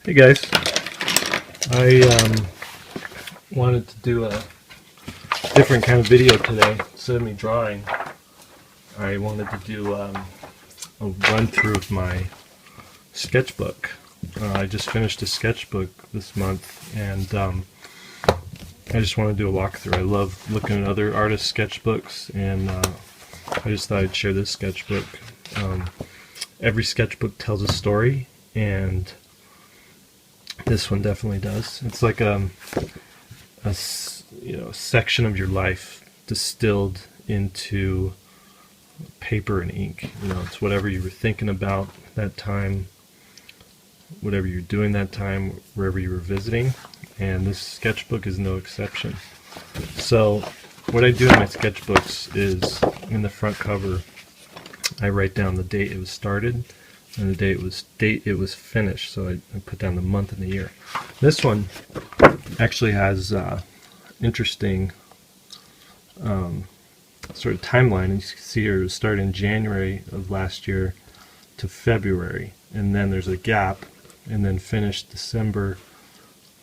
Hey guys, I wanted to do a different kind of video today. Instead of me drawing, I wanted to do a run through of my sketchbook. I just finished a sketchbook this month, and I just want to do a walkthrough. I love looking at other artists' sketchbooks, and I just thought I'd share this sketchbook. Every sketchbook tells a story, and this one definitely does. It's like a section of your life distilled into paper and ink. It's whatever you were thinking about that time, whatever you're doing that time, wherever you were visiting, and this sketchbook is no exception. So what I do in my sketchbooks is, in the front cover, I write down the date it was started and the date it was finished. So I put down the month and the year. This one actually has interesting sort of timeline. And you can see here it was started in January of last year to February, and then there's a gap, and then finished December,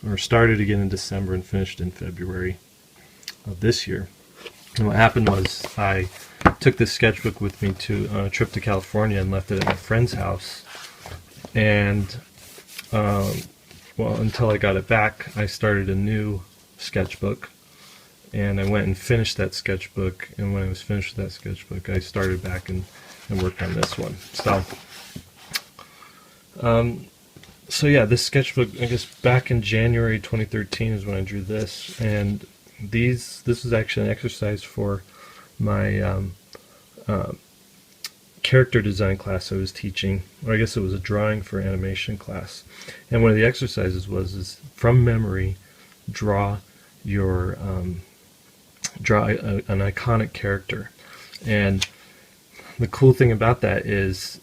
or started again in December and finished in February of this year. And what happened was I took this sketchbook with me on a trip to California and left it at my friend's house, and until I got it back, I started a new sketchbook, and I went and finished that sketchbook, and when I was finished with that sketchbook, I started back and worked on this one. So yeah, this sketchbook, I guess back in January 2013 is when I drew this, and this was actually an exercise for my character design class I was teaching, or I guess it was a drawing for animation class. And one of the exercises is from memory, draw an iconic character. And the cool thing about that is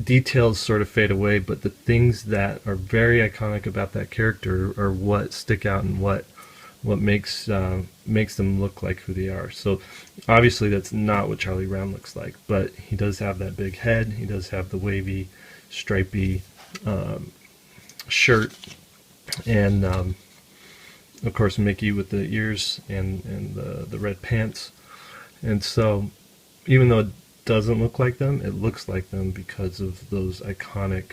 details sort of fade away, but the things that are very iconic about that character are what stick out and what makes them look like who they are. So obviously that's not what Charlie Brown looks like, but he does have that big head, he does have the wavy, stripy shirt, and of course Mickey with the ears and the red pants. And so even though it doesn't look like them, it looks like them because of those iconic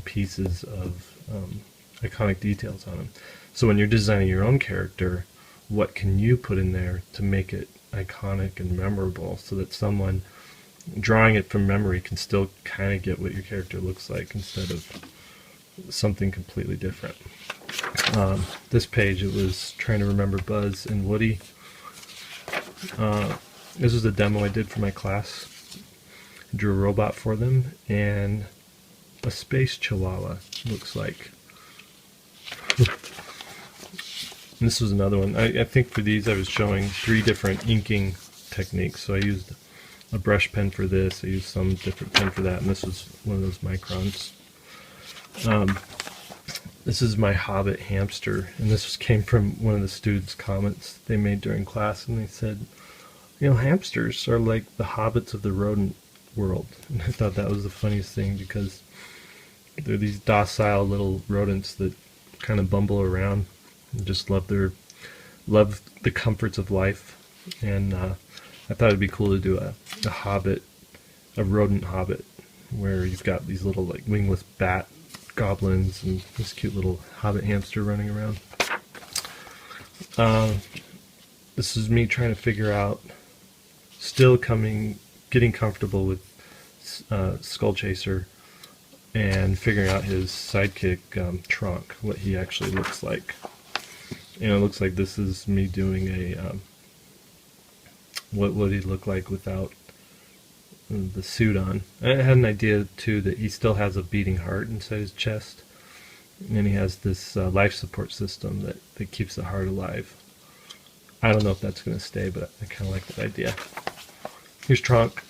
pieces of iconic details on them. So when you're designing your own character, what can you put in there to make it iconic and memorable, so that someone drawing it from memory can still kind of get what your character looks like instead of something completely different. This page, it was trying to remember Buzz and Woody. This was a demo I did for my class. I drew a robot for them and a space chihuahua, looks like. And this was another one. I think for these I was showing 3 different inking techniques. So I used a brush pen for this, I used some different pen for that, and this was one of those microns. This is my Hobbit hamster, and this came from one of the students' comments they made during class, and they said, hamsters are like the hobbits of the rodent world. And I thought that was the funniest thing, because they're these docile little rodents that kind of bumble around and just love the comforts of life. And I thought it'd be cool to do a hobbit, a rodent hobbit, where you've got these little like wingless bat goblins and this cute little hobbit hamster running around. This is me trying to figure out, getting comfortable with Skull Chaser, and figuring out his sidekick Trunk, what he actually looks like. It looks like this is me doing a what would he look like without the suit on. I had an idea too that he still has a beating heart inside his chest, and he has this life support system that keeps the heart alive. I don't know if that's going to stay, but I kind of like that idea. Here's Trunk.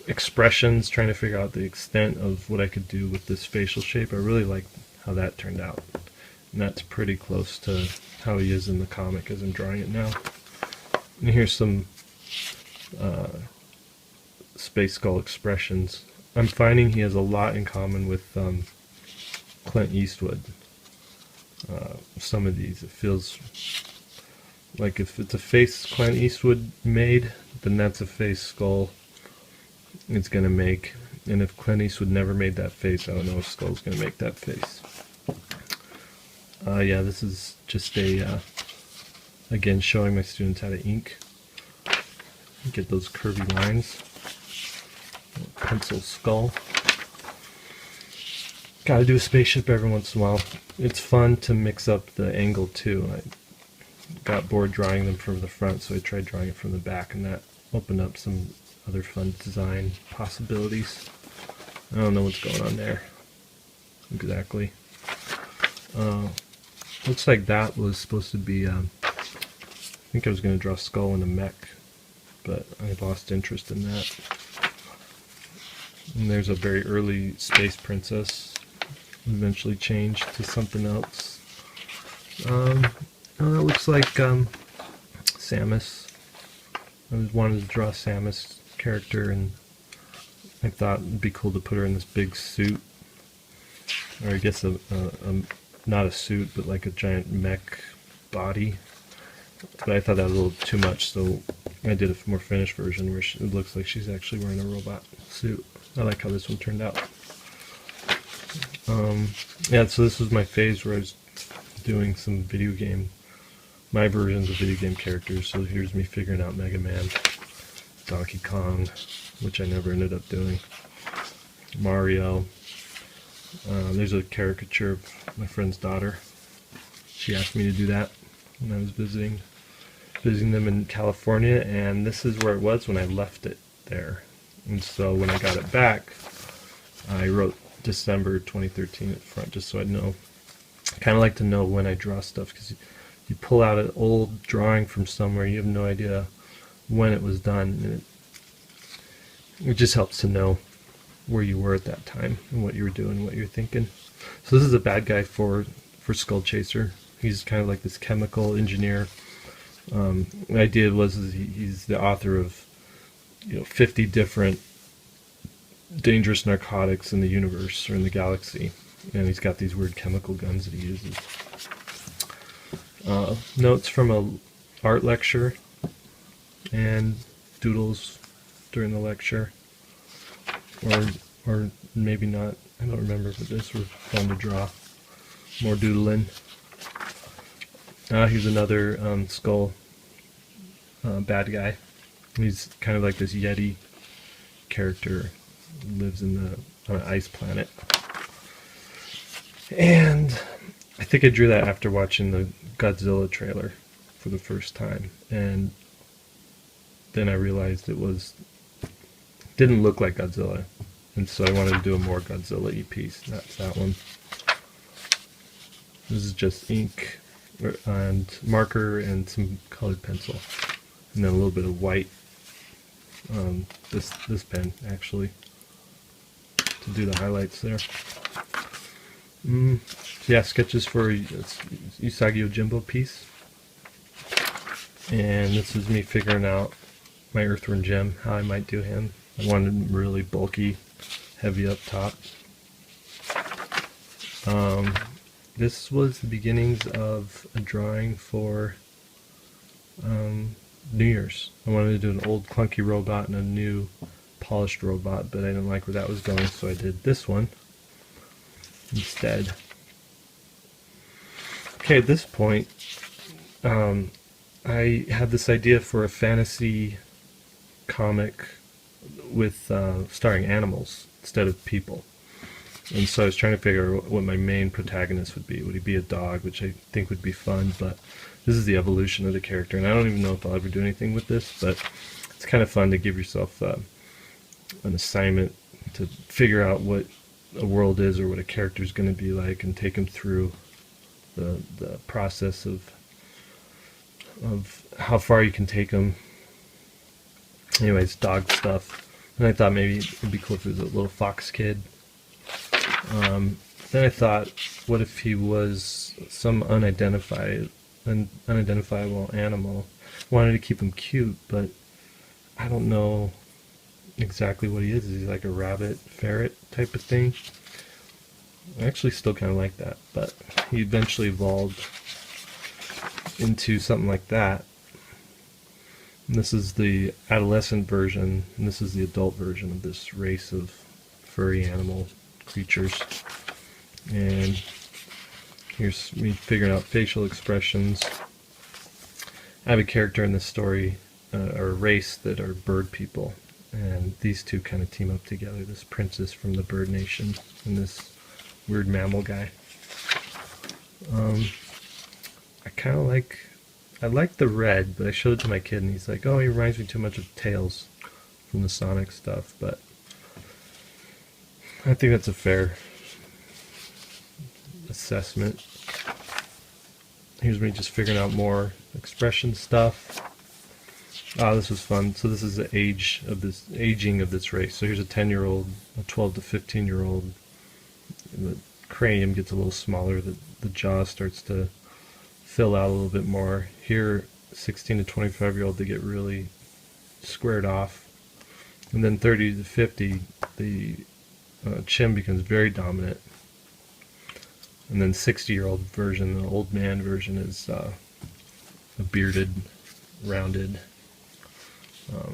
Expressions, trying to figure out the extent of what I could do with this facial shape. I really like how that turned out, and that's pretty close to how he is in the comic as I'm drawing it now. And here's some Space Skull expressions. I'm finding he has a lot in common with Clint Eastwood. some of these. It feels like if it's a face Clint Eastwood made, then that's a face Skull it's going to make. And if Clint Eastwood never made that face, I don't know if Skull's going to make that face. Yeah, this is just a, again, showing my students how to ink. Get those curvy lines. Pencil skull. Gotta do a spaceship every once in a while. It's fun to mix up the angle too. I got bored drawing them from the front, so I tried drawing it from the back, and that opened up some other fun design possibilities. I don't know what's going on there exactly. Looks like that was supposed to be, I think I was going to draw Skull in a mech, but I lost interest in that. And there's a very early space princess, eventually changed to something else. That looks like Samus. I wanted to draw Samus character, and I thought it'd be cool to put her in this big suit, or I guess not a suit, but like a giant mech body. But I thought that was a little too much, so I did a more finished version where it looks like she's actually wearing a robot suit. I like how this one turned out. Yeah, so this was my phase where I was doing some my versions of video game characters. So here's me figuring out Mega Man, Donkey Kong, which I never ended up doing, Mario. There's a caricature of my friend's daughter. She asked me to do that when I was visiting them in California, and this is where it was when I left it there. And so when I got it back, I wrote December 2013 at the front, just so I'd know. I kind of like to know when I draw stuff, because you pull out an old drawing from somewhere, you have no idea when it was done, and it just helps to know where you were at that time and what you were doing, what you're thinking. So this is a bad guy for Skull Chaser. He's kind of like this chemical engineer. The idea was he's the author of 50 different dangerous narcotics in the universe or in the galaxy, and he's got these weird chemical guns that he uses. Notes from a art lecture and doodles during the lecture, or maybe not, I don't remember, but this was fun to draw. More doodling. Here's another Skull bad guy. He's kind of like this Yeti character, lives on an ice planet. And I think I drew that after watching the Godzilla trailer for the first time, and then I realized didn't look like Godzilla, and so I wanted to do a more Godzilla-y piece. That's that one. This is just ink and marker and some colored pencil, and then a little bit of white. This pen actually to do the highlights there. Yeah, sketches for Usagi Yojimbo piece, and this is me figuring out my Earthworm Jim, how I might do him. I wanted him really bulky, heavy up top. This was the beginnings of a drawing for New Year's. I wanted to do an old clunky robot and a new polished robot, but I didn't like where that was going, so I did this one instead. Okay, at this point, I had this idea for a fantasy comic with starring animals instead of people. And so I was trying to figure out what my main protagonist would be. Would he be a dog, which I think would be fun, but this is the evolution of the character, and I don't even know if I'll ever do anything with this, but it's kind of fun to give yourself an assignment to figure out what a world is or what a character is going to be like, and take them through the process of how far you can take them. Anyways, dog stuff. And I thought maybe it'd be cool if it was a little fox kid. Then I thought, what if he was some unidentifiable animal? Wanted to keep him cute, but I don't know exactly what he is. Is he like a rabbit, ferret type of thing? I actually still kind of like that, but he eventually evolved into something like that. And this is the adolescent version, and this is the adult version of this race of furry animal creatures. And here's me figuring out facial expressions. I have a character in this story, or a race, that are bird people, and these two kind of team up together, this princess from the bird nation and this weird mammal guy. I like the red, but I showed it to my kid and he's like, oh, he reminds me too much of Tails from the Sonic stuff, but I think that's a fair assessment. Here's me just figuring out more expression stuff. Ah, this was fun. So this is the aging of this race. So here's a 10-year-old, a 12 to 15-year-old. The cranium gets a little smaller. The jaw starts to fill out a little bit more. Here, 16 to 25-year-old, they get really squared off. And then 30 to 50, the chin becomes very dominant. And then 60-year-old version, the old man version, is a bearded, rounded, a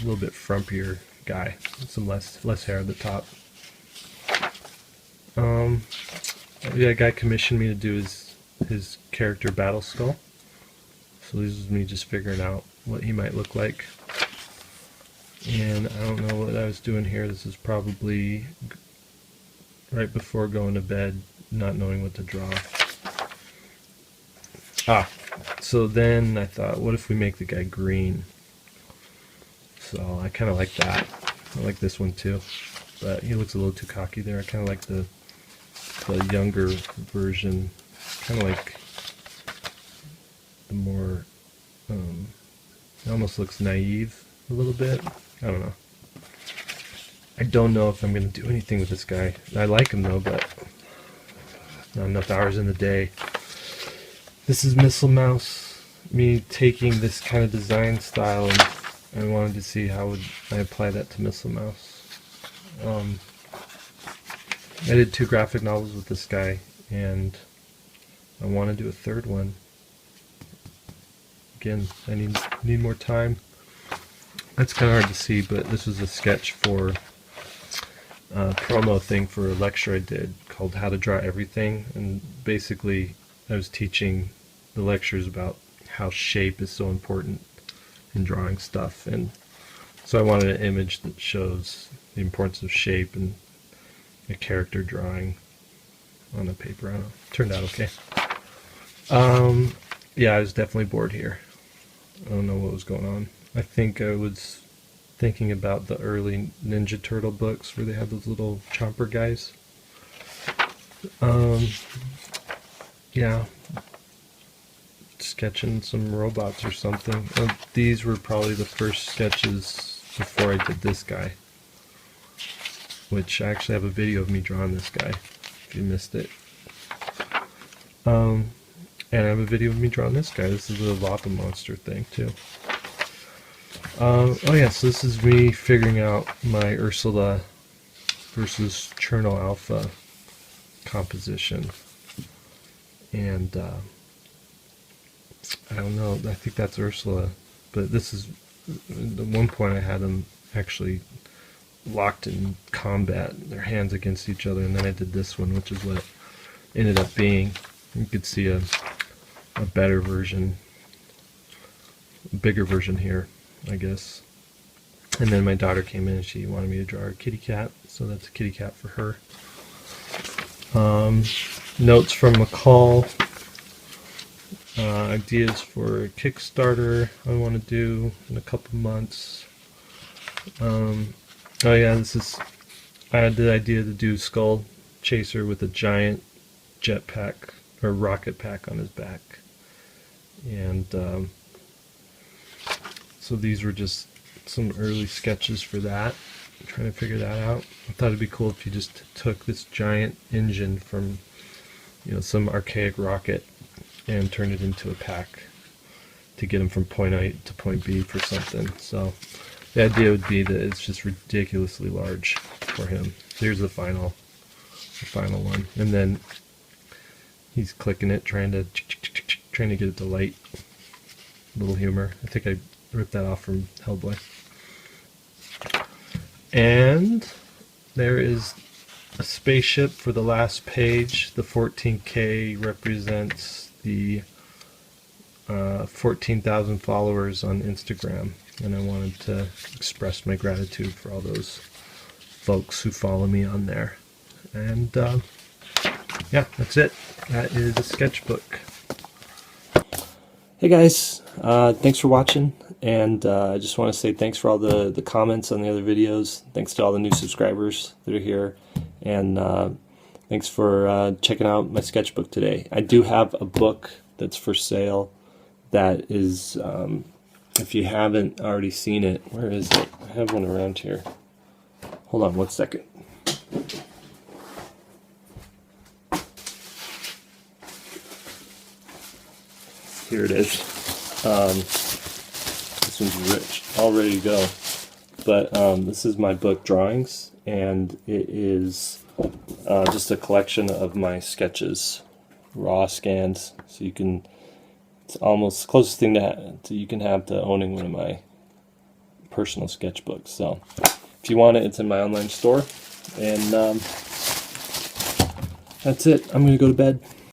little bit frumpier guy, some less hair at the top. Yeah, a guy commissioned me to do his character battle skull. So this is me just figuring out what he might look like. And I don't know what I was doing here. This is probably right before going to bed, not knowing what to draw. So then I thought, what if we make the guy green? So I kind of like that. I like this one too, but he looks a little too cocky there. I kind of like the younger version, kind of like the more, it almost looks naive a little bit. I don't know. I don't know if I'm going to do anything with this guy. I like him though, but not enough hours in the day. This is Missile Mouse, me taking this kind of design style, and I wanted to see how would I apply that to Missile Mouse. I did 2 graphic novels with this guy, and I want to do a 3rd one. Again, I need more time. That's kind of hard to see, but this was a sketch for a promo thing for a lecture I did called How to Draw Everything, and basically I was teaching the lectures about how shape is so important in drawing stuff, and so I wanted an image that shows the importance of shape and a character drawing on the paper. I don't know. Turned out okay. Yeah, I was definitely bored here. I don't know what was going on. I think I was thinking about the early Ninja Turtle books where they have those little chomper guys. Yeah, sketching some robots or something. These were probably the first sketches before I did this guy, which I actually have a video of me drawing this guy, if you missed it. And I have a video of me drawing this guy. This is the lava monster thing, too. Oh yeah, so this is me figuring out my Ursula versus Cherno Alpha composition. And, I don't know, I think that's Ursula, but this is, at one point I had them actually locked in combat, their hands against each other, and then I did this one, which is what it ended up being. You could see a better version, a bigger version here, I guess. And then my daughter came in and she wanted me to draw her kitty cat, so that's a kitty cat for her. Notes from McCall. Ideas for a Kickstarter I want to do in a couple months. Oh yeah, I had the idea to do Skull Chaser with a giant jetpack or rocket pack on his back. And so these were just some early sketches for that. I'm trying to figure that out. I thought it'd be cool if you just took this giant engine from, some archaic rocket and turned it into a pack to get him from point A to point B for something. So the idea would be that it's just ridiculously large for him. So here's the final one. And then He's clicking it, trying to get it to light. Little humor. I think I ripped that off from Hellboy. And there is a spaceship for the last page. The 14K represents the 14,000 followers on Instagram, and I wanted to express my gratitude for all those folks who follow me on there. And yeah, that's it. That is a sketchbook. Hey guys, thanks for watching, and I just want to say thanks for all the comments on the other videos. Thanks to all the new subscribers that are here, and thanks for checking out my sketchbook today. I do have a book that's for sale that is, if you haven't already seen it, where is it? I have one around here. Hold on 1 second. Here it is. This one's all ready to go. But this is my book, Drawings, and it is just a collection of my sketches, raw scans. So you can, it's almost the closest thing you can have to owning one of my personal sketchbooks. So if you want it, it's in my online store. And that's it. I'm going to go to bed.